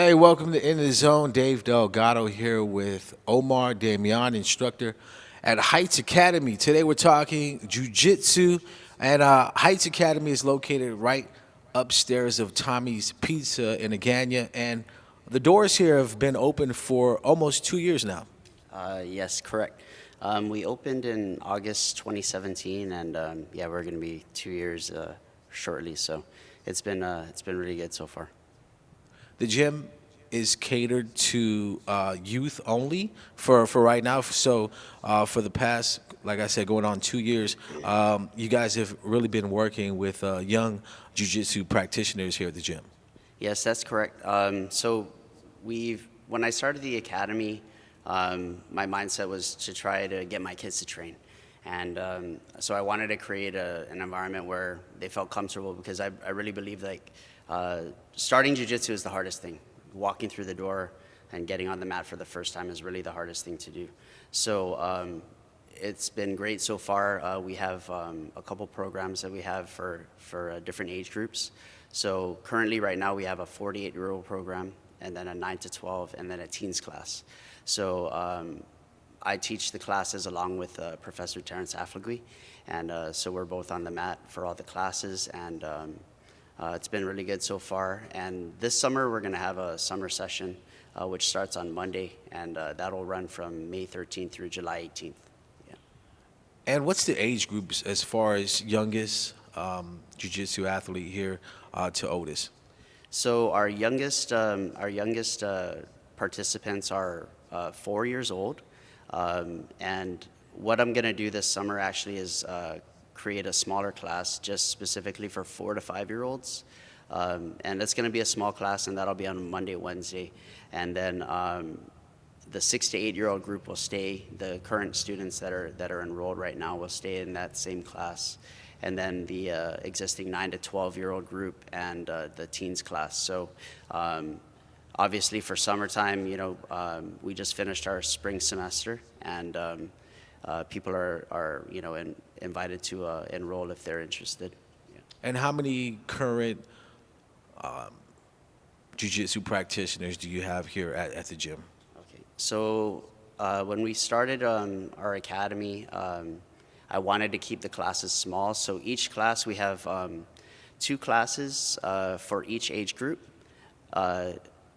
Hey, welcome to In the Zone. Dave Delgado here with Omar Damian, instructor at Heights Academy. Today we're talking jiu-jitsu, and Heights Academy is located right upstairs of Tommy's Pizza in Agana, and the doors here have been open for almost 2 years now. Yes, correct. We opened in August 2017, and yeah, we're going to be 2 years shortly. So it's been really good so far. The gym is catered to youth only for right now. So for the past, like I said, going on 2 years, you guys have really been working with young jiu-jitsu practitioners here at the gym. Yes, that's correct. So when I started the academy, my mindset was to try to get my kids to train. And so I wanted to create an environment where they felt comfortable because I really believe like starting jujitsu is the hardest thing. Walking through the door and getting on the mat for the first time is really the hardest thing to do. So it's been great so far. We have a couple programs that we have for different age groups. So currently right now we have a 48-year-old program and then a 9 to 12 and then a teens class. So I teach the classes along with Professor Terrence Afflegui, and so we're both on the mat for all the classes, and it's been really good so far. And this summer we're going to have a summer session, which starts on Monday, and that'll run from May 13th through July 18th. Yeah. And what's the age groups as far as youngest jiu-jitsu athlete here to oldest? So our youngest participants are 4 years old, and what I'm going to do this summer actually is create a smaller class just specifically for 4 to 5 year olds. And it's going to be a small class, and that'll be on Monday, Wednesday. And then the 6 to 8 year old group will stay. The current students that are enrolled right now will stay in that same class. And then the existing 9 to 12 year old group and the teens class. So obviously for summertime, we just finished our spring semester, and people are invited to enroll if they're interested. Yeah. And how many current jiu-jitsu practitioners do you have here at the gym? Okay. So when we started our academy, I wanted to keep the classes small. So each class we have two classes for each age group.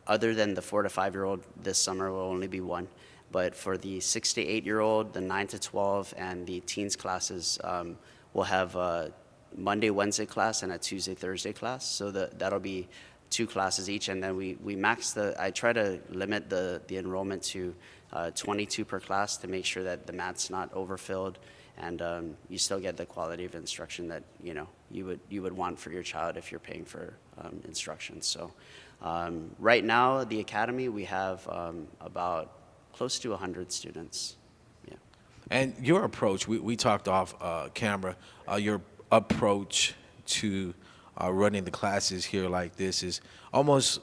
Other than the 4 to 5 year old, this summer will only be one. But for the 6 to 8 year old, the 9 to 12, and the teens classes, we'll have a Monday, Wednesday class and a Tuesday, Thursday class. So that'll be two classes each. And then we max I try to limit the enrollment to 22 per class to make sure that the mat's not overfilled, and you still get the quality of instruction that you would want for your child if you're paying for instruction. So right now, the academy, we have about close to 100 students. Yeah. And your approach, we talked off camera, your approach to running the classes here like this is almost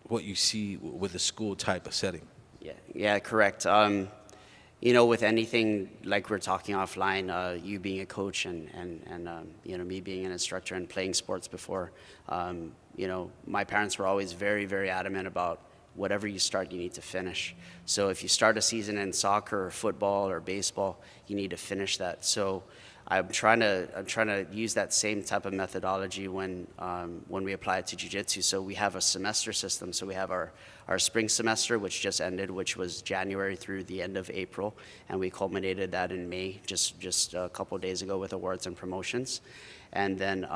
what you see with a school type of setting. Yeah, correct. With anything like we're talking offline, you being a coach and me being an instructor and playing sports before, my parents were always very, very adamant about whatever you start, you need to finish. So if you start a season in soccer or football or baseball, you need to finish that. So I'm trying to use that same type of methodology when we apply it to jiu-jitsu. So we have a semester system. So we have our spring semester, which just ended, which was January through the end of April, and we culminated that in May, just a couple of days ago with awards and promotions. And then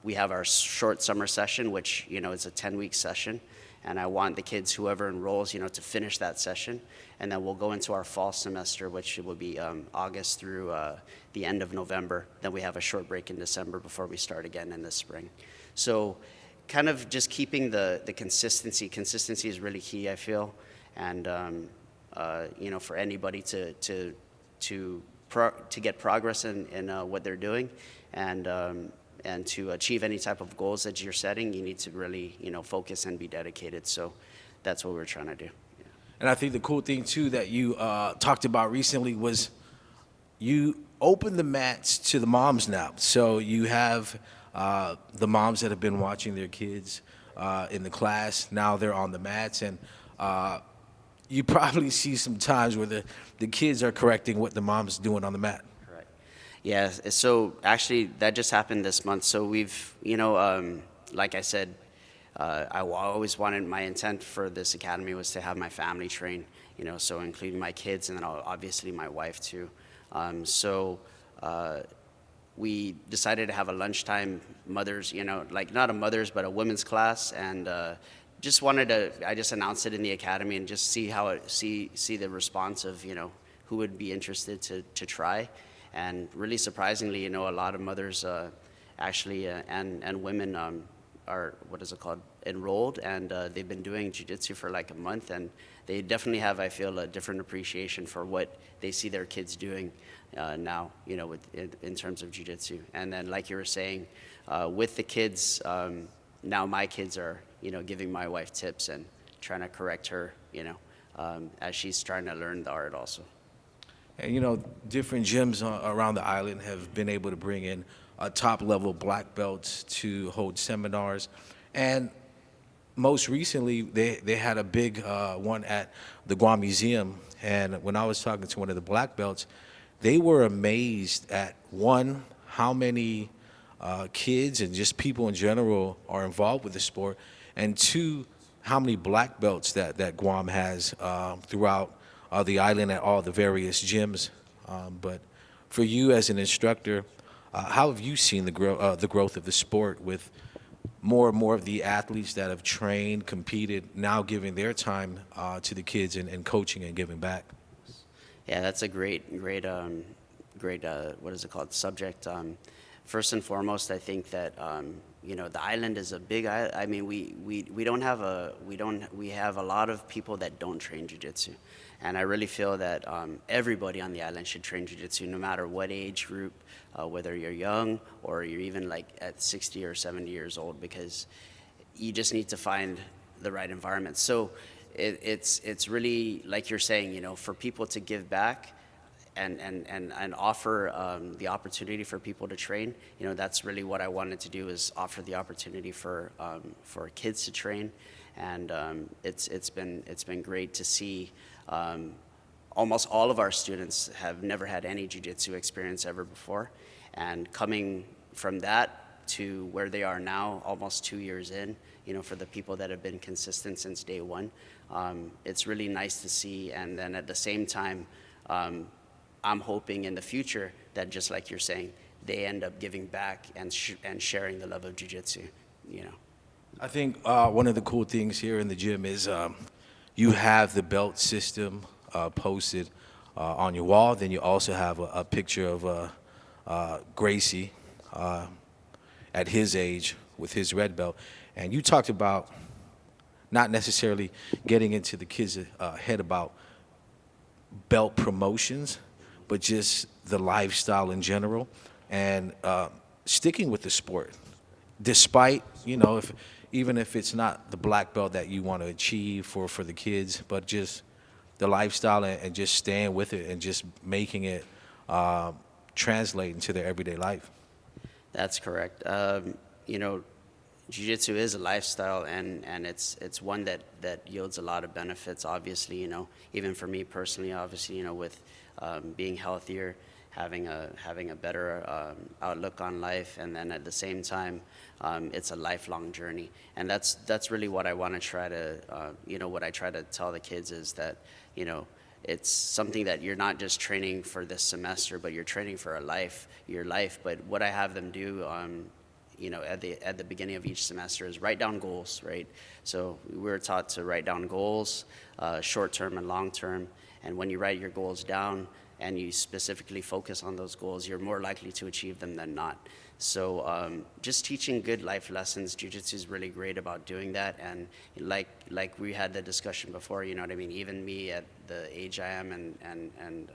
we have our short summer session, which is a 10-week session. And I want the kids, whoever enrolls, to finish that session. And then we'll go into our fall semester, which will be August through the end of November. Then we have a short break in December before we start again in the spring. So kind of just keeping the consistency. Consistency is really key, I feel. And, for anybody to get progress in what they're doing, and to achieve any type of goals that you're setting, you need to really, focus and be dedicated. So that's what we're trying to do. Yeah. And I think the cool thing too that you talked about recently was you open the mats to the moms now. So you have the moms that have been watching their kids in the class. Now they're on the mats, and you probably see some times where the kids are correcting what the mom's doing on the mat. Correct. Yeah, so actually that just happened this month. So we've, like I said, always wanted, my intent for this academy was to have my family train, so including my kids and then obviously my wife too. So we decided to have a lunchtime mothers, like not a mothers, but a women's class, and I just announced it in the academy and just see how see the response of, who would be interested to try. And really surprisingly, a lot of mothers actually and women are, what is it called, enrolled, and they've been doing jiu-jitsu for like a month, and they definitely have, I feel, a different appreciation for what they see their kids doing now, in terms of jiu-jitsu. And then, like you were saying, with the kids, now my kids are, giving my wife tips and trying to correct her, as she's trying to learn the art also. And different gyms around the island have been able to bring in top level black belts to hold seminars. And most recently, they had a big one at the Guam Museum. And when I was talking to one of the black belts, they were amazed at, one, how many kids and just people in general are involved with the sport, and two, how many black belts that Guam has throughout the island at all the various gyms. But for you as an instructor, how have you seen the growth of the sport with more and more of the athletes that have trained, competed, now giving their time to the kids and coaching and giving back? Yeah, that's a great, what is it called, subject. First and foremost, I think that the island is a big island. I mean, we have a lot of people that don't train jiu-jitsu, and I really feel that everybody on the island should train jiu-jitsu, no matter what age group, whether you're young or you're even like at 60 or 70 years old, because you just need to find the right environment. So it's really, like you're saying, for people to give back and offer the opportunity for people to train. That's really what I wanted to do, is offer the opportunity for kids to train, and it's been great to see. Almost all of our students have never had any jiu-jitsu experience ever before, and coming from that to where they are now, almost 2 years in, for the people that have been consistent since day one, it's really nice to see. And then at the same time, I'm hoping in the future that, just like you're saying, they end up giving back and sharing the love of jiu-jitsu. I think one of the cool things here in the gym is you have the belt system posted on your wall. Then you also have a picture of Gracie at his age with his red belt. And you talked about not necessarily getting into the kids' head about belt promotions, but just the lifestyle in general, and sticking with the sport, despite, even if it's not the black belt that you want to achieve for the kids, but just the lifestyle and just staying with it and just making it translate into their everyday life. That's correct. Jiu-jitsu is a lifestyle, and it's one that yields a lot of benefits. Obviously, even for me personally, obviously, with being healthier, having a better outlook on life, and then at the same time, it's a lifelong journey. And that's really what I want to try to, what I try to tell the kids is that, it's something that you're not just training for this semester, but you're training for your life. But what I have them do, at the beginning of each semester is write down goals, right? So we're taught to write down goals, short term and long term. And when you write your goals down and you specifically focus on those goals, you're more likely to achieve them than not. So just teaching good life lessons, jiu-jitsu is really great about doing that. And like we had the discussion before, you know what I mean? Even me at the age I am and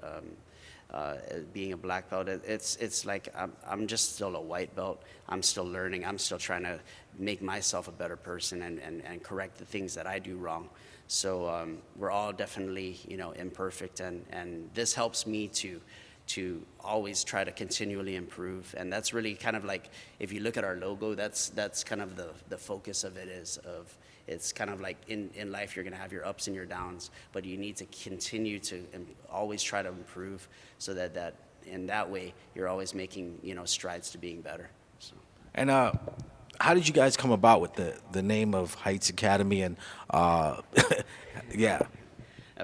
being a black belt, it's like I'm just still a white belt. I'm still learning. I'm still trying to make myself a better person and correct the things that I do wrong. So we're all definitely, imperfect, and this helps me to always try to continually improve. And that's really kind of like, if you look at our logo, that's kind of the focus of it is of, it's kind of like in life you're going to have your ups and your downs, but you need to continue to always try to improve, so that in that way you're always making, strides to being better. So. And how did you guys come about with the name of Heights Academy? And yeah,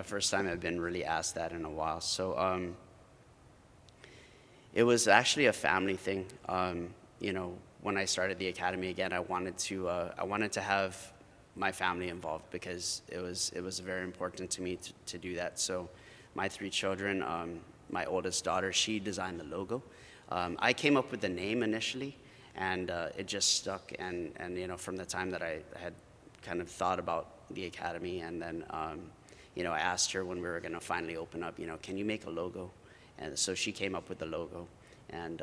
First time I've been really asked that in a while. So it was actually a family thing. When I started the academy again, I wanted to have my family involved, because it was very important to me to do that. So my 3 children, my oldest daughter, she designed the logo. I came up with the name initially, and it just stuck. And from the time that I had kind of thought about the academy, and then I asked her when we were going to finally open up, can you make a logo? And so she came up with the logo, and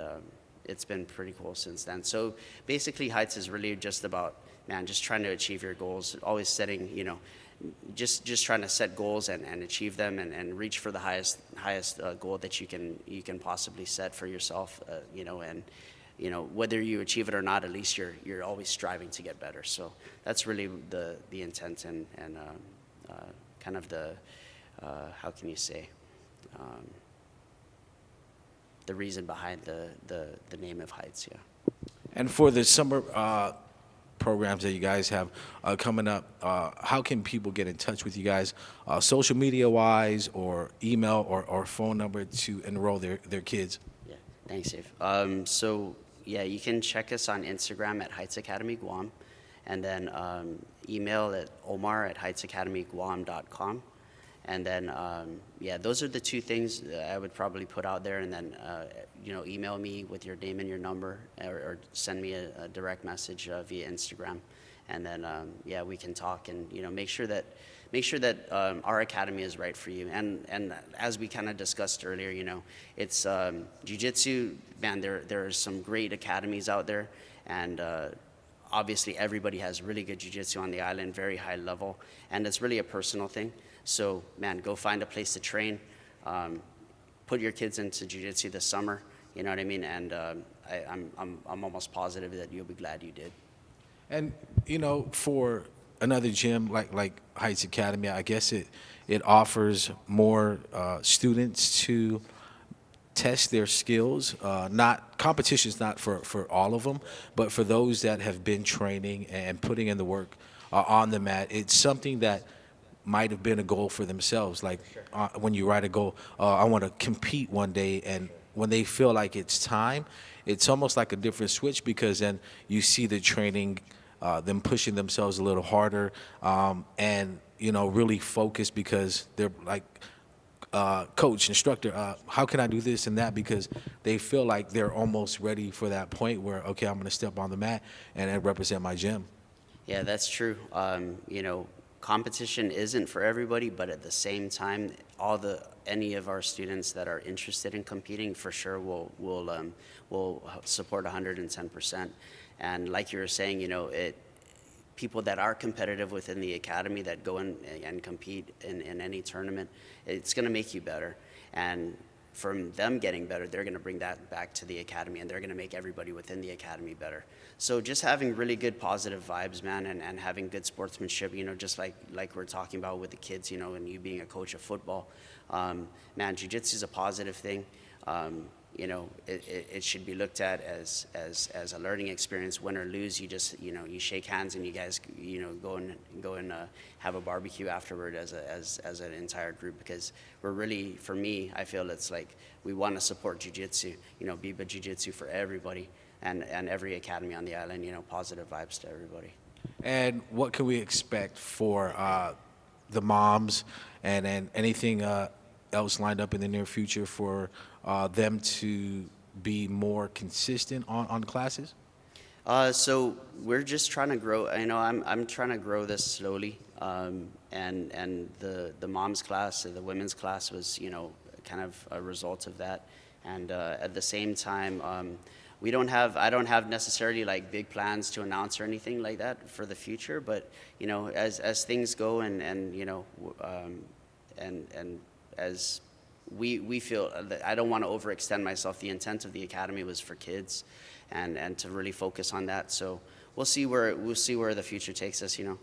it's been pretty cool since then. So basically, Heights is really just about, man, just trying to achieve your goals, always setting, just trying to set goals and achieve them, and reach for the highest goal that you can possibly set for yourself, and whether you achieve it or not, at least you're always striving to get better. So that's really the intent, and kind of the how can you say, the reason behind the name of Heights. Yeah. and for the summer programs that you guys have coming up, how can people get in touch with you guys, social media wise, or email or phone number to enroll their kids? Yeah, thanks, Dave. So yeah, you can check us on Instagram at Heights Academy Guam, and then email at omar@heightsacademyguam.com. And then, yeah, those are the 2 things that I would probably put out there. And then, email me with your name and your number, or send me a direct message via Instagram. And then, yeah, we can talk, and make sure that our academy is right for you. And as we kind of discussed earlier, it's jiu-jitsu. Man, there are some great academies out there, and obviously everybody has really good jiu-jitsu on the island, very high level, and it's really a personal thing. So, man, go find a place to train. Put your kids into jiu-jitsu this summer. You know what I mean? And I'm almost positive that you'll be glad you did. And for another gym like Heights Academy, I guess it offers more students to test their skills. Not competition's not for all of them, but for those that have been training and putting in the work on the mat, it's something that might have been a goal for themselves. Like when you write a goal, I want to compete one day, and when they feel like it's time, it's almost like a different switch, because then you see the training, them pushing themselves a little harder, and really focused, because they're like, coach, instructor, how can I do this and that? Because they feel like they're almost ready for that point where, okay, I'm going to step on the mat and represent my gym. Yeah, that's true. Competition isn't for everybody, but at the same time, any of our students that are interested in competing, for sure will support 110%. And like you were saying, people that are competitive within the academy that go in and compete in any tournament, it's going to make you better. And from them getting better, they're going to bring that back to the academy, and they're going to make everybody within the academy better. So just having really good positive vibes, man, and having good sportsmanship, just like we're talking about with the kids, and you being a coach of football, man, jiu-jitsu is a positive thing. It should be looked at as a learning experience. Win or lose, you just you shake hands, and you guys go and have a barbecue afterward as an entire group, because we're really, for me, I feel it's like we want to support jiu-jitsu, Biba jiu-jitsu for everybody, and every academy on the island, positive vibes to everybody. And what can we expect for the moms, and anything else lined up in the near future for them to be more consistent on classes? So we're just trying to grow. I'm trying to grow this slowly. And the mom's class, the women's class was, kind of a result of that. And at the same time, I don't have necessarily like big plans to announce or anything like that for the future. But as things go, and as we feel that I don't want to overextend myself. The intent of the academy was for kids, and to really focus on that. So we'll see where the future takes us. Yeah.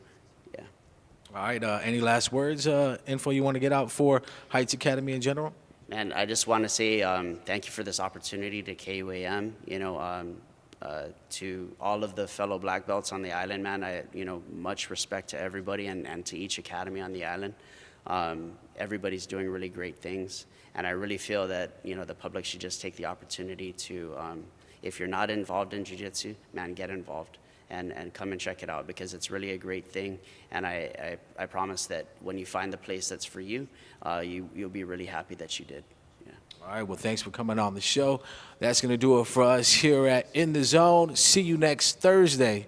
All right. Any last words, info you want to get out for Heights Academy in general? And I just want to say thank you for this opportunity to KUAM. To all of the fellow black belts on the island, man, much respect to everybody and to each academy on the island. Everybody's doing really great things, and I really feel that the public should just take the opportunity to, if you're not involved in jiu-jitsu, man, get involved and come and check it out, because it's really a great thing. And I promise that when you find the place that's for you, you'll be really happy that you did. Yeah. All right. Well, thanks for coming on the show. That's going to do it for us here at In the Zone. See you next Thursday.